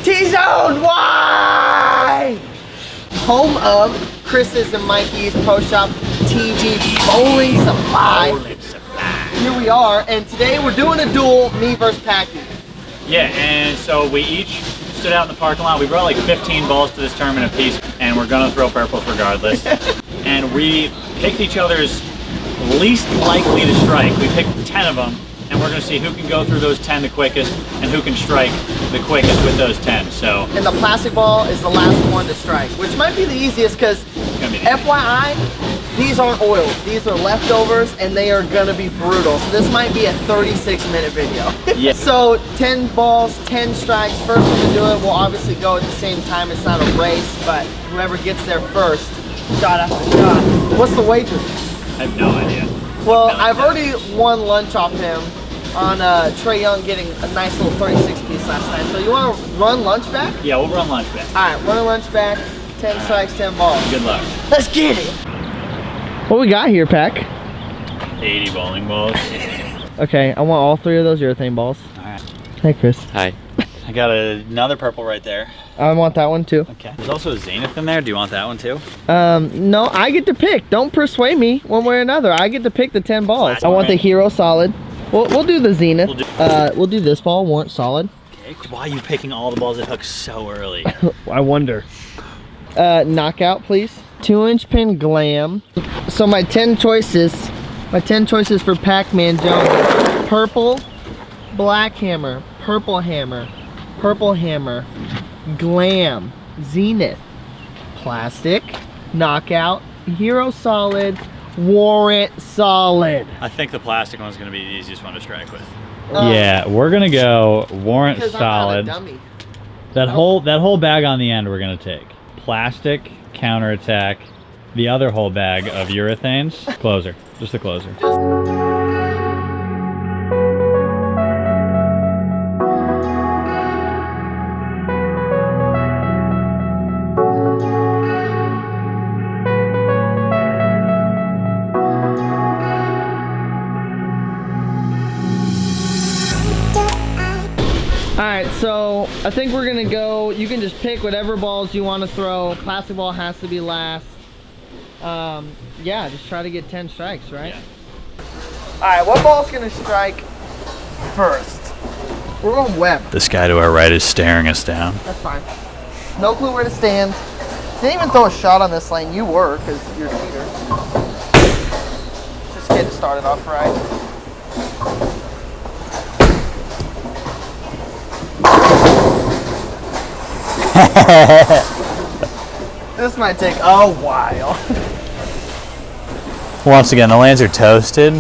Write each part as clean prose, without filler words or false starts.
T-Zone, why? Home of Chris's and Mikey's Pro Shop TG Bowling Supply. Here we are, and today we're doing a duel, me versus Packy. Yeah, and so we each stood out in the parking lot. We brought like 15 balls to this tournament apiece, and we're gonna throw purples regardless. And we picked each other's least likely to strike. We picked 10 of them, and we're gonna see who can go through those 10 the quickest and who can strike the quickest with those 10. So, and the plastic ball is the last one to strike, which might be the easiest because FYI, these aren't oiled. These are leftovers and they are gonna be brutal. So this might be a 36-minute video. Yeah. So 10 balls, 10 strikes. First one to do it will obviously go at the same time. It's not a race, but whoever gets there first, shot after shot. What's the wager? I have no idea. Well, I've already won lunch off him on Trey Young getting a nice little 36 piece last night. So you want to run lunch back? Yeah, we'll run lunch back. All right, run lunch back. 10 strikes, 10 balls. Good luck. Let's get it. What we got here, Pack? 80 bowling balls. Okay, I want all 3 of those urethane balls. All right. Hey, Chris. Hi. I got another purple right there. I want that one too. Okay. There's also a Zenith in there. Do you want that one too? No, I get to pick. Don't persuade me one way or another. I get to pick the 10 balls. I want the Hero Solid. We'll do the Zenith. We'll do this ball, warrant solid. Okay. Why are you picking all the balls that hook so early? I wonder. Knockout, please. 2-inch pin Glam. So my 10 choices for Pac-Man Jones: purple, black hammer, purple hammer, Glam, Zenith, plastic, knockout, Hero Solid, warrant solid. I think the plastic one's gonna be the easiest one to strike with. Yeah, we're gonna go warrant solid. I'm not a dummy. That whole bag on the end we're gonna take. Plastic, counterattack, the other whole bag of urethanes, closer, just the closer. Alright, so I think we're gonna go, you can just pick whatever balls you want to throw. Plastic ball has to be last. Yeah, just try to get 10 strikes, right? Yeah. Alright, what ball's gonna strike first? We're going web. This guy to our right is staring us down. That's fine. No clue where to stand. Didn't even throw a shot on this lane. You were, because you're a cheater. Just getting started off right. This might take a while. Once again, the lanes are toasted.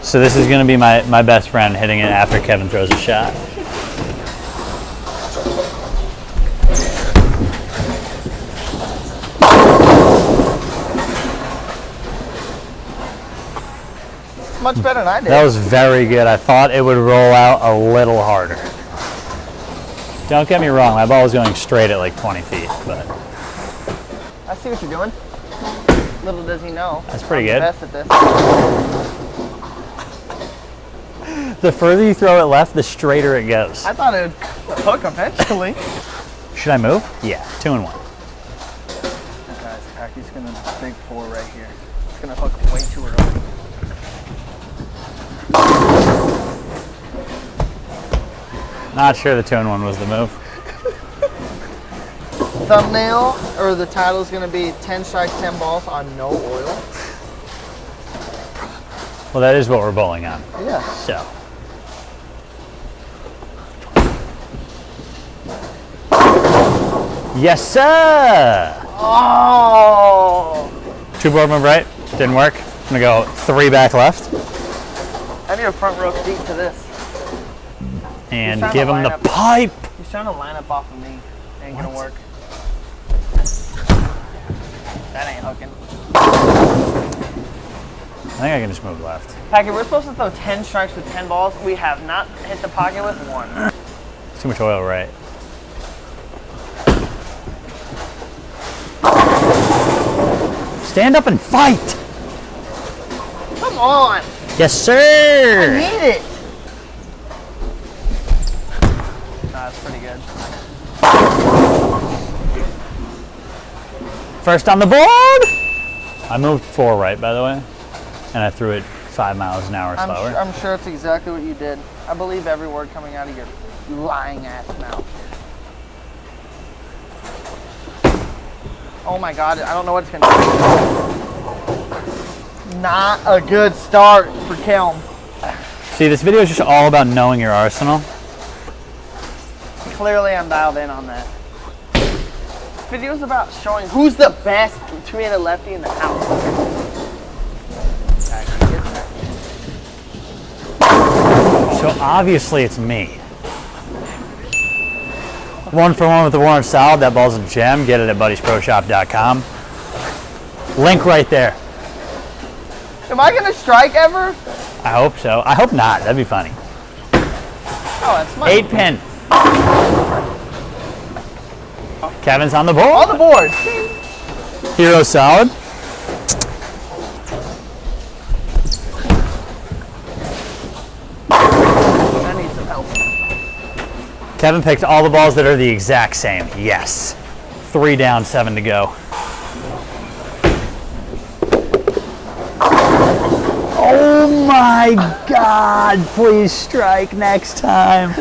So this is going to be my best friend hitting it after Kevin throws a shot. Much better than I did. That was very good. I thought it would roll out a little harder. Don't get me wrong, my ball was going straight at like 20 feet, but... I see what you're doing. Little does he know. That's pretty good. Best at this. The further you throw it left, the straighter it goes. I thought it would hook eventually. Should I move? Yeah, 2 and 1. Guys, Packy's gonna big 4 right here. It's gonna hook way too early. Not sure the 2 and 1 was the move. Thumbnail, or the title is gonna be 10 strikes, 10 balls on no oil. Well, that is what we're bowling on. Yeah. So. Yes, sir! Oh! 2 board move right, didn't work. I'm gonna go 3 back left. I need a front row seat to this. And give him the pipe! He's trying to line up off of me. Ain't gonna work. That ain't hooking. I think I can just move left. Packy, we're supposed to throw 10 strikes with 10 balls. We have not hit the pocket with 1. Too much oil, right? Stand up and fight! Come on! Yes, sir! I need it! Nah, that's pretty good. First on the board! I moved 4 right, by the way, and I threw it 5 miles an hour slower. I'm sure it's exactly what you did. I believe every word coming out of your lying ass mouth. Oh my God, I don't know what it's gonna do. Not a good start for Kelm. See, this video is just all about knowing your arsenal. Clearly I'm dialed in on that. This video is about showing who's the best two-handed lefty in the house. So obviously it's me. 1 for 1 with the Warren Salad. That ball's a gem. Get it at buddysproshop.com. Link right there. Am I gonna strike ever? I hope so. I hope not. That'd be funny. Oh, that's mine. 8 pin. Kevin's on the board. On the board. Hero Salad. I need some help. Keven picked all the balls that are the exact same. Yes. 3 down, 7 to go. Oh my God, please strike next time.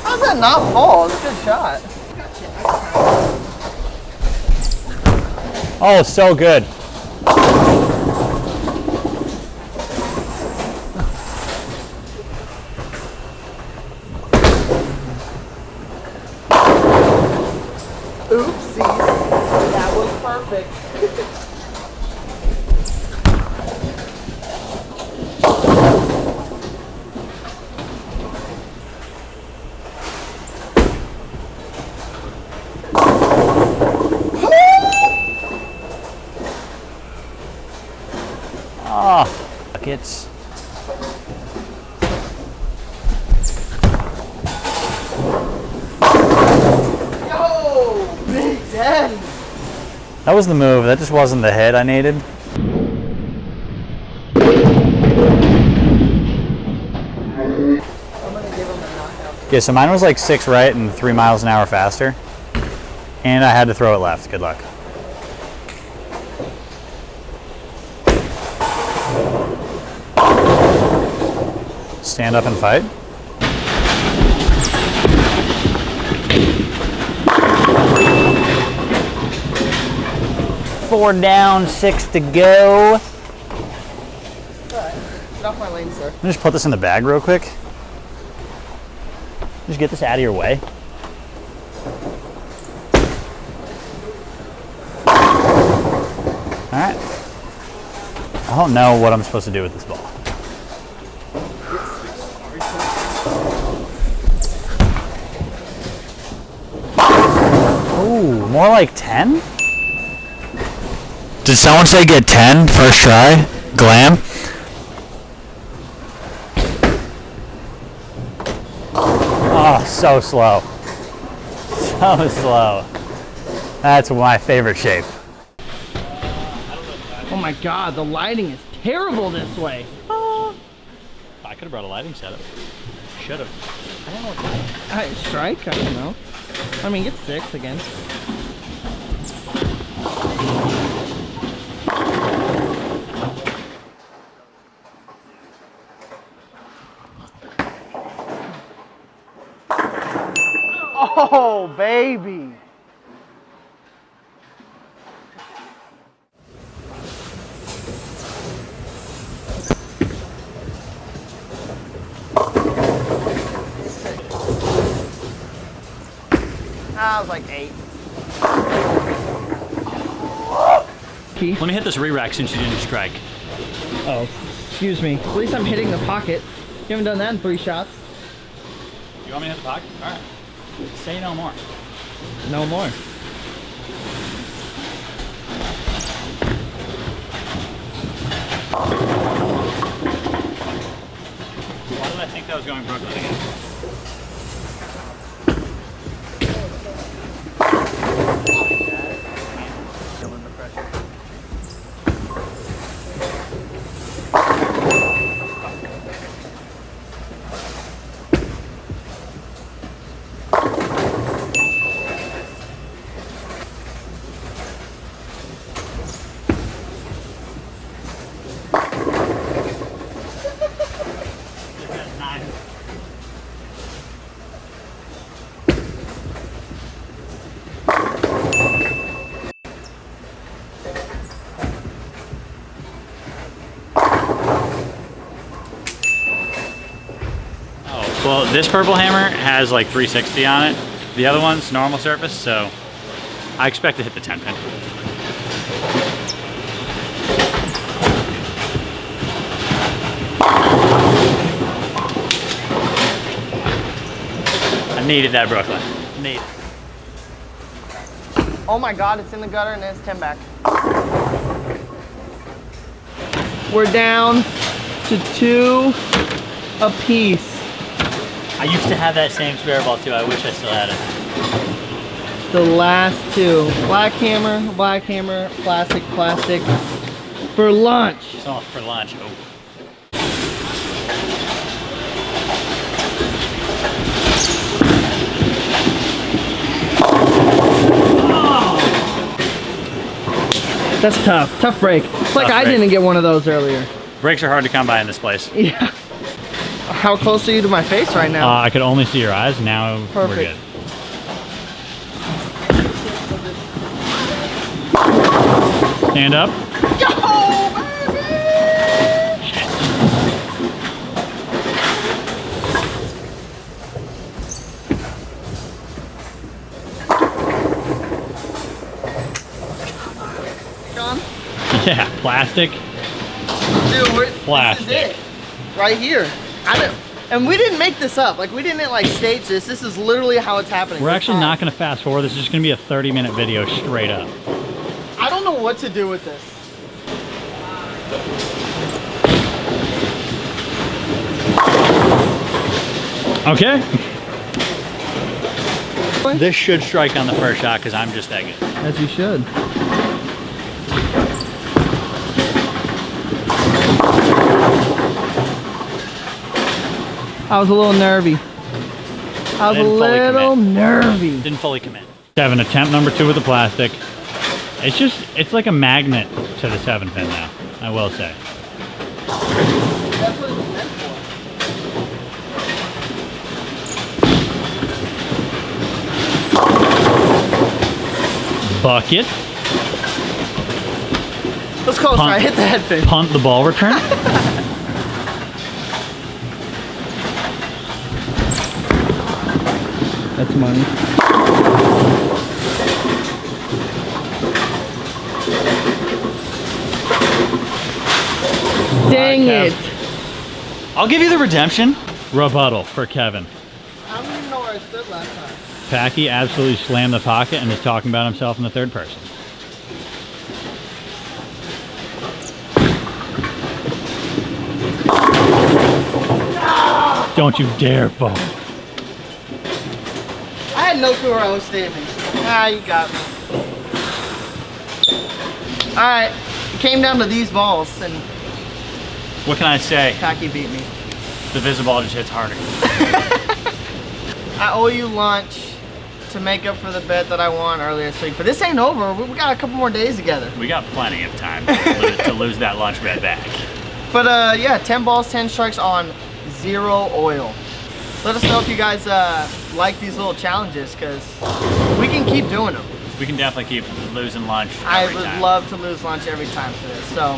How's that not fall? It's a good shot. Oh, so good. Oopsies. That was perfect. Oh, buckets. Yo, Big Daddy. That was the move. That just wasn't the hit I needed. I'm gonna give him a knockout. Yeah, so mine was like 6 right and 3 miles an hour faster. And I had to throw it left. Good luck. Stand up and fight. Four down, 6 to go. Alright. Get off my lane, sir. Let me just put this in the bag real quick. Just get this out of your way. Alright. I don't know what I'm supposed to do with this ball. Ooh, more like 10? Did someone say get 10 first try? Glam? Oh, so slow. So slow. That's my favorite shape. Oh my God, the lighting is terrible this way. I could have brought a lighting setup. Should have. I don't know what to Strike? I don't know. I mean, get 6 again. Oh, baby. I was like 8. Let me hit this re-rack since you didn't strike. Oh, excuse me. At least I'm hitting the pocket. You haven't done that in 3 shots. You want me to hit the pocket? Alright. Say no more. No more. Why did I think that was going Brooklyn again? Feeling the pressure. This purple hammer has like 360 on it. The other one's normal surface, so I expect to hit the 10 pin. I needed that, Brooklyn. Needed. Oh my God, it's in the gutter and it's 10 back. We're down to 2 apiece. I used to have that same spare ball too. I wish I still had it. The last 2. Black hammer, plastic, plastic. For lunch. It's all for lunch. Oh. That's tough. Tough break. It's like I didn't get one of those earlier. Breaks are hard to come by in this place. Yeah. How close are you to my face right now? I could only see your eyes. Now Perfect. We're good. Stand up. Yo, baby! Shit. John? Yeah, plastic. Dude, Plastic. this is it. Right here. And we didn't make this up. Like, we didn't like stage this. This is literally how it's happening. We're actually not going to fast forward. This is just going to be a 30-minute video straight up. I don't know what to do with this. Okay. This should strike on the first shot because I'm just that good. As you should. I was a little nervy. I was a little nervy. Didn't fully commit. Keven, attempt number 2 with the plastic. It's like a magnet to the 7 pin now, I will say. That's what it was meant for. Bucket. Let's close. I hit the head pin. Punt the ball return. That's money. Dang it. I'll give you the redemption. Rebuttal for Keven. I don't even know where I stood last time. Packy absolutely slammed the pocket and is talking about himself in the 3rd person. Don't you dare fall. I had no clue where I was standing. Ah, you got me. Alright, it came down to these balls and What can I say? Packy beat me. The visible just hits harder. I owe you lunch to make up for the bet that I won earlier this week, but this ain't over. We got a couple more days together. We got plenty of time to lose that lunch bet back. But yeah, 10 balls, 10 strikes on 0 oil. Let us know if you guys like these little challenges, because we can keep doing them. We can definitely keep losing lunch I would love to lose lunch every time for this, so.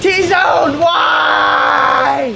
T-Zone, why?